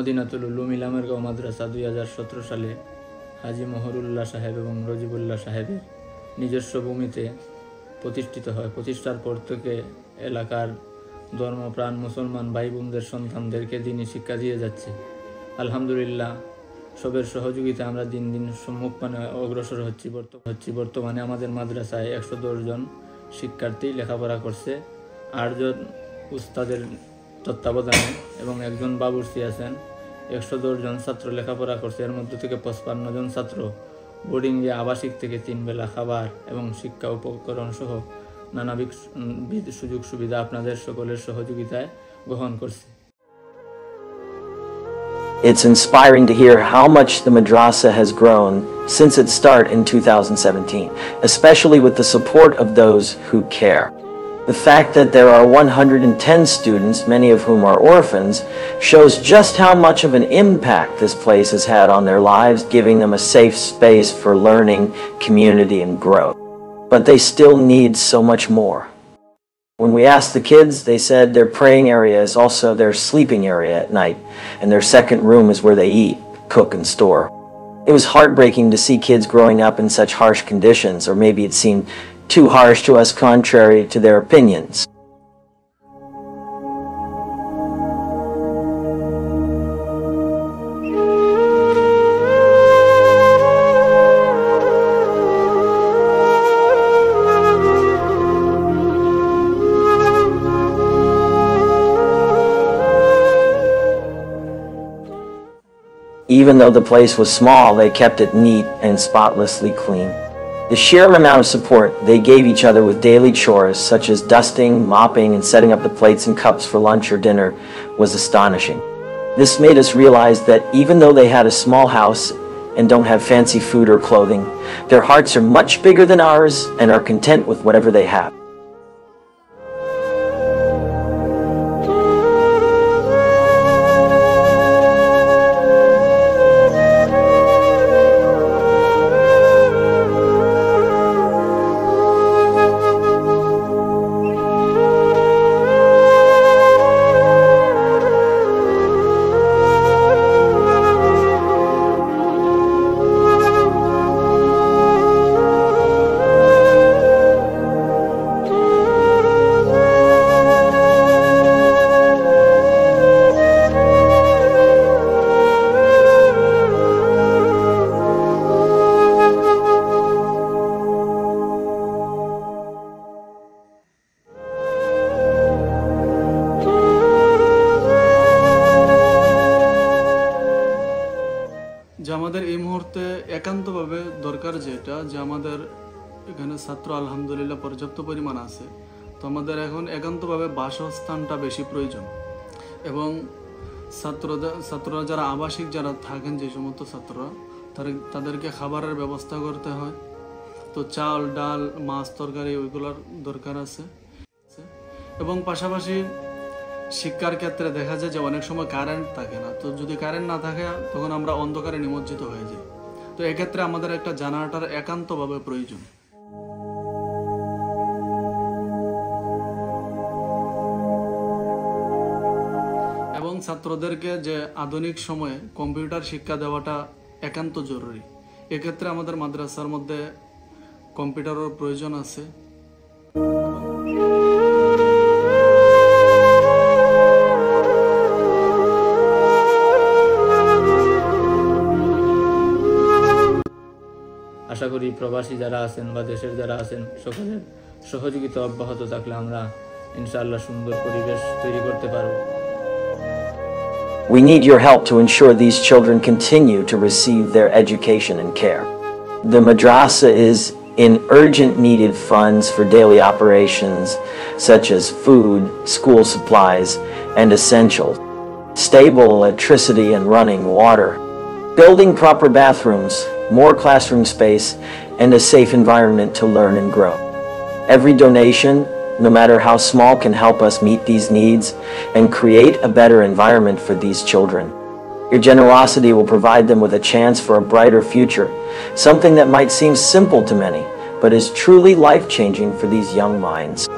মদিনাতুল উলুম ইলামেরগাঁও মাদ্রাসা 2017 সালে হাজী মহরুল্লাহ সাহেব এবং রজিবুল্লাহ সাহেবের নিজস্ব ভূমিতে প্রতিষ্ঠিত হয়। প্রতিষ্ঠার পর থেকে এলাকার ধর্মপ্রাণ মুসলমান ভাই বোনদের সন্তানদেরকে দ্বীনি শিক্ষা দিয়ে যাচ্ছে। আলহামদুলিল্লাহ, সবের সহযোগিতা আমরা দিন দিন সম্মুখপানে অগ্রসর হচ্ছি। বর্তমানে আমাদের মাদ্রাসায় 110 জন শিক্ষার্থী লেখাপড়া করছে। 8 জন উস্তাদের তত্ত্বাবধানে এবং একজন বাবুর্চি আছেন। 110 জন ছাত্র লেখাপড়া করছে। এর মধ্য থেকে 55 জন ছাত্র বোর্ডিংয়ে আবাসিক থেকে 3 বেলা খাবার এবং শিক্ষা উপকরণ সহ নানাবিধ সুযোগ সুবিধা আপনাদের সকলের সহযোগিতায় গ্রহণ করছে। It's inspiring to hear how much the madrasa has grown since its start in 2017, especially with the support of those who care. The fact that there are 110 students, many of whom are orphans, shows just how much of an impact this place has had on their lives, giving them a safe space for learning, community, and growth. But they still need so much more. When we asked the kids, they said their praying area is also their sleeping area at night, and their second room is where they eat, cook, and store. It was heartbreaking to see kids growing up in such harsh conditions, or maybe it seemed too harsh to us contrary to their opinions. Even though the place was small, they kept it neat and spotlessly clean. The sheer amount of support they gave each other with daily chores such as dusting, mopping, and setting up the plates and cups for lunch or dinner was astonishing. This made us realize that even though they had a small house and don't have fancy food or clothing, their hearts are much bigger than ours and are content with whatever they have. যে আমাদের এই মুহূর্তে একান্তভাবে দরকার যেটা যে আমাদের এখানে ছাত্র আলহামদুলিল্লাহ পর্যাপ্ত পরিমাণ আছে, তো আমাদের এখন একান্তভাবে বাসস্থানটা বেশি প্রয়োজন। এবং ছাত্ররা যারা আবাসিক যারা থাকেন, যে সমস্ত ছাত্ররা তাদেরকে খাবারের ব্যবস্থা করতে হয়। তো চাল, ডাল, মাছ, তরকারি ওইগুলোর দরকার আছে। এবং পাশাপাশি শিক্ষার ক্ষেত্রে দেখা যায় যে অনেক সময় কারেন্ট থাকে না। তো যদি কারেন্ট না থাকে তখন আমরা অন্ধকারে নিমজ্জিত হয়ে যাই। তো এক্ষেত্রে আমাদের একটা জানালাটার একান্তভাবে প্রয়োজন। এবং ছাত্রদেরকে যে আধুনিক সময়ে কম্পিউটার শিক্ষা দেওয়াটা একান্ত জরুরি। এক্ষেত্রে আমাদের মাদ্রাসার মধ্যে কম্পিউটারের প্রয়োজন আছে। আশা করি প্রবাসী যারা আছেন বা দেশের যারা আছেন সকলের সহযোগিতা অব্যাহত থাকলে আমরা ইনশাআল্লাহ সুন্দর পরিবেশ তৈরি করতে পারব। We need your help to ensure these children continue to receive their education and care. The madrasa is in urgent needed funds for daily operations such as food, school supplies, and essentials. stable electricity and running water, building proper bathrooms, more classroom space, and a safe environment to learn and grow. Every donation, no matter how small, can help us meet these needs and create a better environment for these children. Your generosity will provide them with a chance for a brighter future, something that might seem simple to many, but is truly life-changing for these young minds.